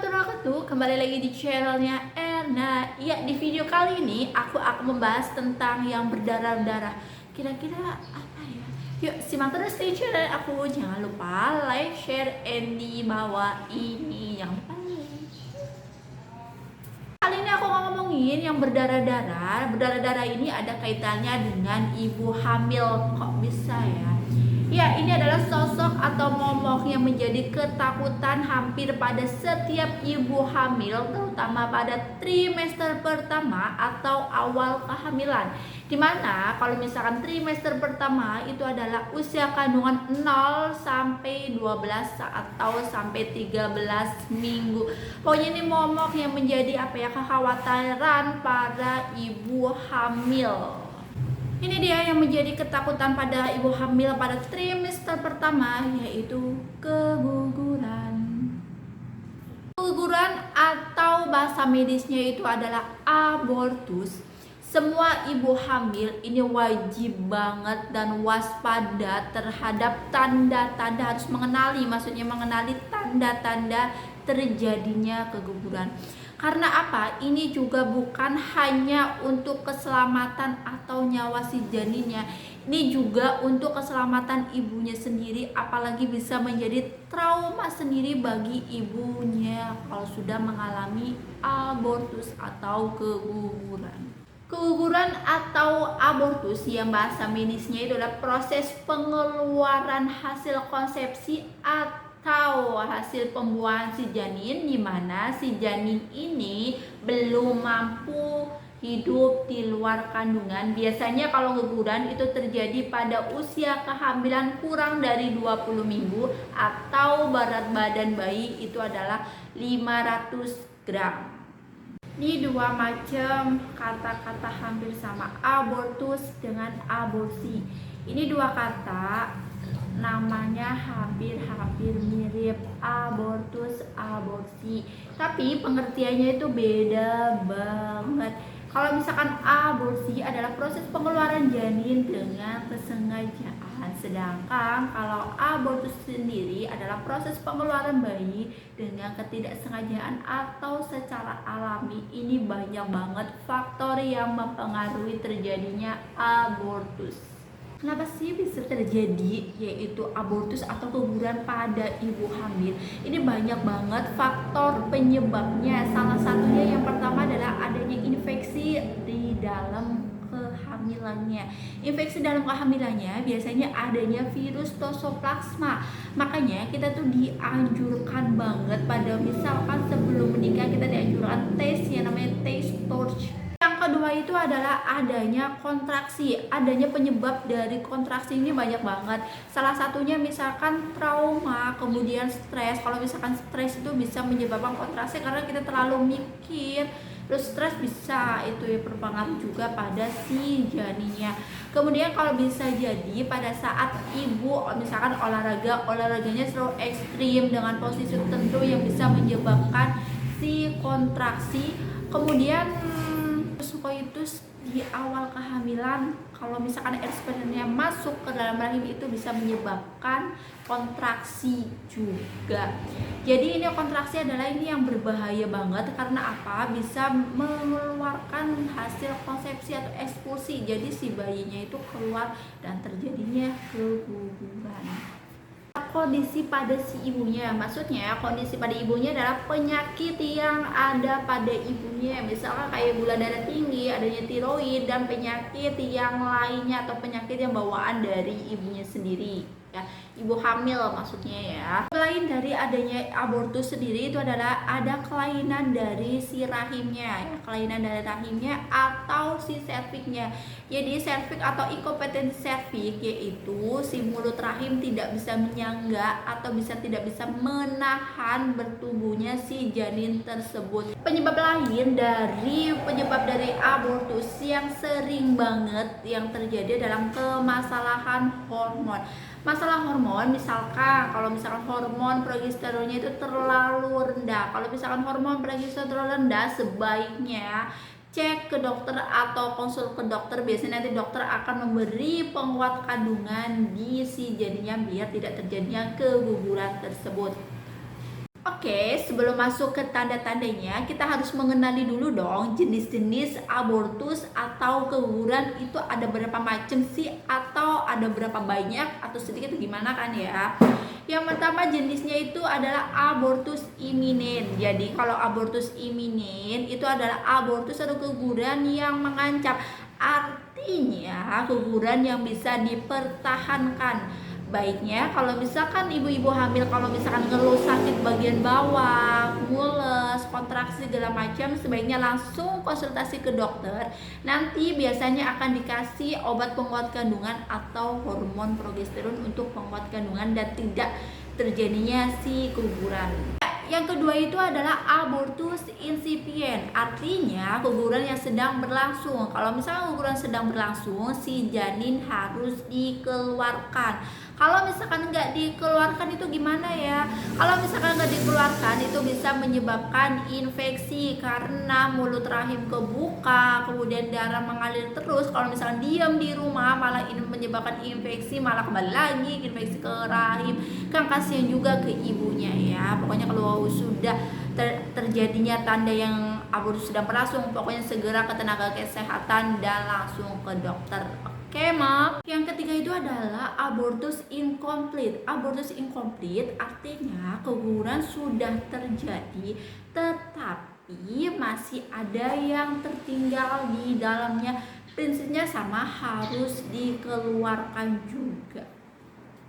warahmatullahi wabarakatuh. Kembali lagi di channelnya Erna. Ya, di video kali ini aku akan membahas tentang yang berdarah-darah. Kira-kira apa ya? Yuk simak terus di channel aku. Jangan lupa like, share, and di bawah ini yang paling. Kali ini aku mau ngomongin yang berdarah-darah. Berdarah-darah ini ada kaitannya dengan ibu hamil. Kok bisa ya? Ya, ini adalah sosok atau momok yang menjadi ketakutan hampir pada setiap ibu hamil, terutama pada trimester pertama atau awal kehamilan. Dimana kalau misalkan trimester pertama itu adalah usia kandungan 0 sampai 12 atau sampai 13 minggu. Pokoknya ini momok yang menjadi kekhawatiran para ibu hamil. Ini dia yang menjadi ketakutan pada ibu hamil pada trimester pertama, yaitu keguguran. Keguguran atau bahasa medisnya itu adalah abortus. Semua ibu hamil ini wajib banget dan waspada terhadap tanda-tanda, harus maksudnya mengenali tanda-tanda terjadinya keguguran. Karena apa? Ini juga bukan hanya untuk keselamatan atau nyawa si janinnya, ini juga untuk keselamatan ibunya sendiri, apalagi bisa menjadi trauma sendiri bagi ibunya kalau sudah mengalami abortus atau keguguran. Keguguran atau abortus yang bahasa medisnya itu adalah proses pengeluaran hasil konsepsi atau hasil pembuahan si janin, di mana si janin ini belum mampu hidup di luar kandungan. Biasanya kalau keguguran itu terjadi pada usia kehamilan kurang dari 20 minggu atau berat badan bayi itu adalah 500 gram. Ini dua macam kata-kata hampir sama, abortus dengan aborsi. Ini dua kata namanya hampir-hampir mirip, abortus, aborsi, tapi pengertiannya itu beda banget. Kalau misalkan aborsi adalah proses pengeluaran janin dengan kesengajaan, sedangkan kalau abortus sendiri adalah proses pengeluaran bayi dengan ketidaksengajaan atau secara alami. Ini banyak banget faktor yang mempengaruhi terjadinya abortus. Kenapa sih bisa terjadi yaitu abortus atau keguguran pada ibu hamil? Ini banyak banget faktor penyebabnya. Salah satunya yang pertama adalah adanya infeksi di dalam kehamilannya. Infeksi dalam kehamilannya biasanya adanya virus Toxoplasma. Makanya kita tuh dianjurkan banget pada misalkan sebelum menikah kita dianjurkan tes yang namanya tes torch. Kedua itu adalah adanya kontraksi. Adanya penyebab dari kontraksi ini banyak banget. Salah satunya misalkan trauma, kemudian stres. Kalau misalkan stres itu bisa menyebabkan kontraksi karena kita terlalu mikir. Terus stres bisa itu ya berpengaruh juga pada si janinnya. Kemudian kalau bisa jadi pada saat ibu misalkan olahraganya terlalu ekstrim dengan posisi tertentu yang bisa menyebabkan si kontraksi. Kemudian koitus di awal kehamilan, kalau misalkan air spermanya masuk ke dalam rahim itu bisa menyebabkan kontraksi juga. Jadi ini kontraksi adalah ini yang berbahaya banget karena apa? Bisa mengeluarkan hasil konsepsi atau ekspulsi. Jadi si bayinya itu keluar dan terjadinya keguguran. Kondisi pada si ibunya, maksudnya kondisi pada ibunya adalah penyakit yang ada pada ibunya, misalkan kayak gula darah tinggi, adanya tiroid, dan penyakit yang lainnya atau penyakit yang bawaan dari ibunya sendiri ya, ibu hamil maksudnya ya. Selain dari adanya abortus sendiri itu adalah ada kelainan dari si rahimnya ya, kelainan dari rahimnya atau si serviknya. Jadi serviks atau inkompetensi serviks yaitu si mulut rahim tidak bisa menyangga atau tidak bisa menahan bertumbuhnya si janin tersebut. Penyebab lain dari abortus yang sering banget yang terjadi dalam kemasalahan hormon. Masalah hormon misalkan kalau misalkan hormon progesteronnya itu terlalu rendah. Kalau misalkan hormon progesteron rendah, sebaiknya cek ke dokter atau konsul ke dokter. Biasanya nanti dokter akan memberi penguat kandungan di si janinnya biar tidak terjadinya keguguran tersebut. Oke, sebelum masuk ke tanda-tandanya, kita harus mengenali dulu dong jenis-jenis abortus atau keguguran itu ada berapa macam sih, atau ada berapa banyak atau sedikit gimana kan ya. Yang pertama jenisnya itu adalah abortus iminen. Jadi kalau abortus iminen itu adalah abortus atau keguguran yang mengancam. Artinya keguguran yang bisa dipertahankan. Baiknya kalau misalkan ibu-ibu hamil, kalau misalkan ngeluh sakit bagian bawah, mules, kontraksi segala macam, sebaiknya langsung konsultasi ke dokter. Nanti biasanya akan dikasih obat penguat kandungan atau hormon progesteron untuk penguat kandungan dan tidak terjadinya si keguguran. Yang kedua itu adalah abortus insipient, artinya keguguran yang sedang berlangsung. Kalau misalnya keguguran sedang berlangsung, si janin harus dikeluarkan. Kalau misalkan nggak dikeluarkan itu gimana ya? Kalau misalkan nggak dikeluarkan itu bisa menyebabkan infeksi karena mulut rahim kebuka, kemudian darah mengalir terus. Kalau misalkan diam di rumah malah ini menyebabkan infeksi, malah kembali lagi infeksi ke rahim. Kan kasihan juga ke ibunya ya. Pokoknya kalau sudah terjadinya tanda yang abortus sedang berlangsung, pokoknya segera ke tenaga kesehatan dan langsung ke dokter. Oke, Mam. Yang ketiga itu adalah abortus incomplete. Abortus incomplete artinya keguguran sudah terjadi tetapi masih ada yang tertinggal di dalamnya. Prinsipnya sama, harus dikeluarkan juga.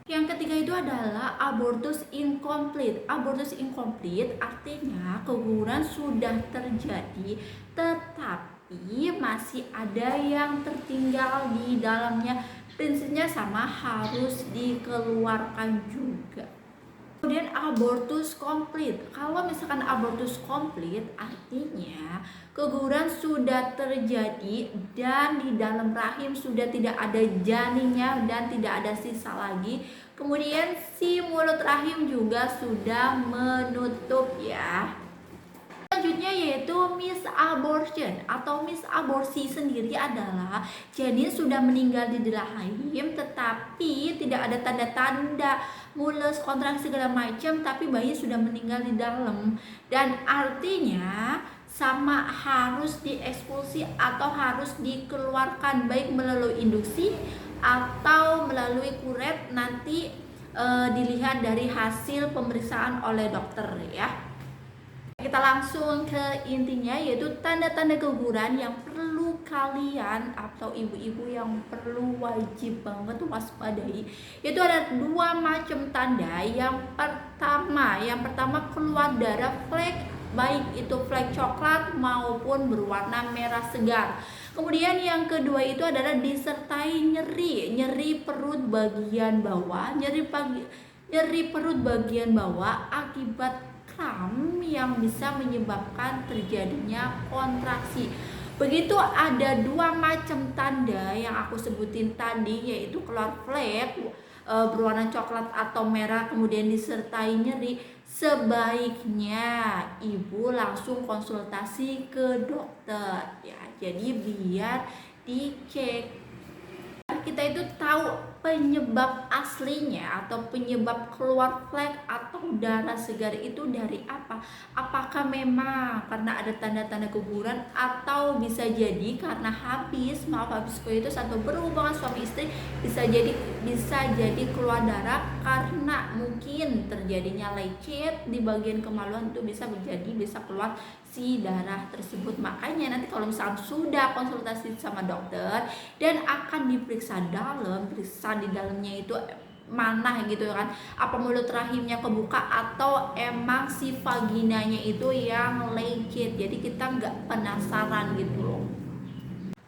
Yang ketiga itu adalah abortus incomplete. Abortus incomplete artinya keguguran sudah terjadi tetapi masih ada yang tertinggal di dalamnya. Prinsipnya sama, harus dikeluarkan juga. Kemudian abortus komplit. Kalau misalkan abortus komplit artinya keguguran sudah terjadi dan di dalam rahim sudah tidak ada janinnya dan tidak ada sisa lagi. Kemudian si mulut rahim juga sudah menutup ya. Selanjutnya yaitu misabortion atau misaborsi sendiri adalah janin sudah meninggal di dalam rahim tetapi tidak ada tanda-tanda mules, kontraksi segala macam, tapi bayi sudah meninggal di dalam, dan artinya sama, harus diekspulsi atau harus dikeluarkan baik melalui induksi atau melalui kuret. Nanti dilihat dari hasil pemeriksaan oleh dokter ya. Kita langsung ke intinya, yaitu tanda-tanda keguguran yang perlu kalian atau ibu-ibu yang perlu wajib banget waspadai. Itu ada dua macam tanda. Yang pertama keluar darah flek, baik itu flek coklat maupun berwarna merah segar. Kemudian yang kedua itu adalah disertai nyeri perut bagian bawah, nyeri perut bagian bawah akibat yang bisa menyebabkan terjadinya kontraksi. Begitu ada dua macam tanda yang aku sebutin tadi, yaitu keluar flek berwarna coklat atau merah kemudian disertai nyeri, sebaiknya ibu langsung konsultasi ke dokter ya. Jadi biar dicek, kita itu tahu penyebab aslinya atau penyebab keluar flek atau darah segar itu dari apa. Apakah memang karena ada tanda-tanda keguguran, atau bisa jadi karena habis koitus atau berhubungan suami istri, bisa jadi keluar darah karena mungkin terjadinya lecet di bagian kemaluan, itu bisa keluar si darah tersebut. Makanya nanti kalau misalnya sudah konsultasi sama dokter dan akan diperiksa periksa di dalamnya itu mana gitu kan, apa mulut rahimnya kebuka atau emang si vaginanya itu yang lecet. Jadi kita nggak penasaran gitu loh.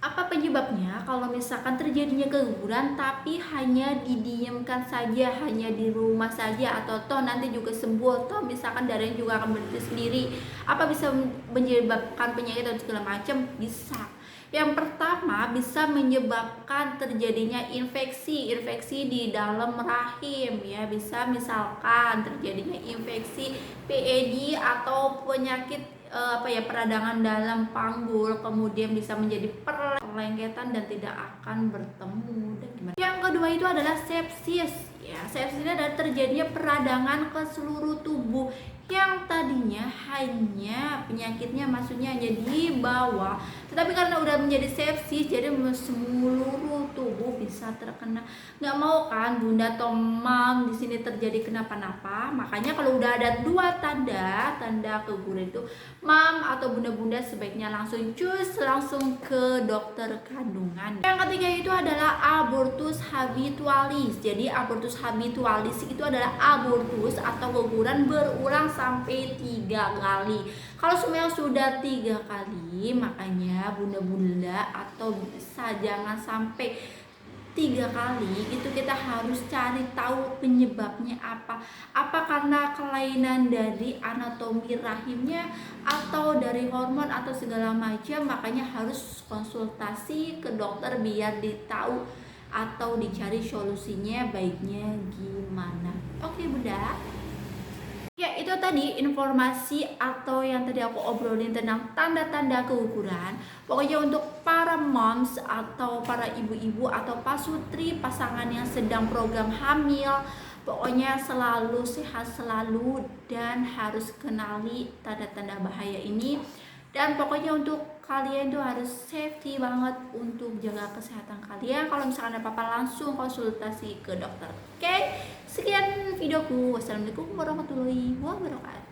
Apa penyebabnya kalau misalkan terjadinya keguguran tapi hanya didiamkan saja, hanya di rumah saja, atau toh nanti juga sembuh, toh misalkan darahnya juga akan berhenti sendiri. Apa bisa menyebabkan penyakit atau segala macam? Bisa. Yang pertama bisa menyebabkan terjadinya infeksi di dalam rahim ya. Bisa misalkan terjadinya infeksi PED atau penyakit peradangan dalam panggul, kemudian bisa menjadi perlengketan dan tidak akan bertemu dan gimana. Yang kedua itu adalah sepsis ya. Sepsis ini adalah terjadinya peradangan ke seluruh tubuh yang tadinya hanya penyakitnya maksudnya hanya di bawah, tetapi karena udah menjadi sepsis jadi seluruh tubuh bisa terkena. Nggak mau kan bunda atau mam di sini terjadi kenapa-napa. Makanya kalau udah ada dua tanda keguguran itu, mam atau bunda-bunda sebaiknya langsung langsung ke dokter kandungan. Yang ketiga itu adalah abortus habitualis. Jadi abortus habitualis itu adalah abortus atau keguguran berulang sampai 3 kali. Kalau semuanya sudah 3 kali, makanya bunda-bunda atau jangan sampai 3 kali itu kita harus cari tahu penyebabnya apa karena kelainan dari anatomi rahimnya atau dari hormon atau segala macam. Makanya harus konsultasi ke dokter biar ditahu atau dicari solusinya baiknya gimana. Oke bunda, ya itu tadi informasi atau yang tadi aku obrolin tentang tanda-tanda keguguran. Pokoknya untuk para moms atau para ibu-ibu atau pasutri pasangan yang sedang program hamil, pokoknya selalu sehat selalu dan harus kenali tanda-tanda bahaya ini. Dan pokoknya untuk kalian tuh harus safety banget untuk jaga kesehatan kalian. Kalau misalkan ada apa-apa langsung konsultasi ke dokter. Oke, sekian videoku. Wassalamualaikum warahmatullahi wabarakatuh.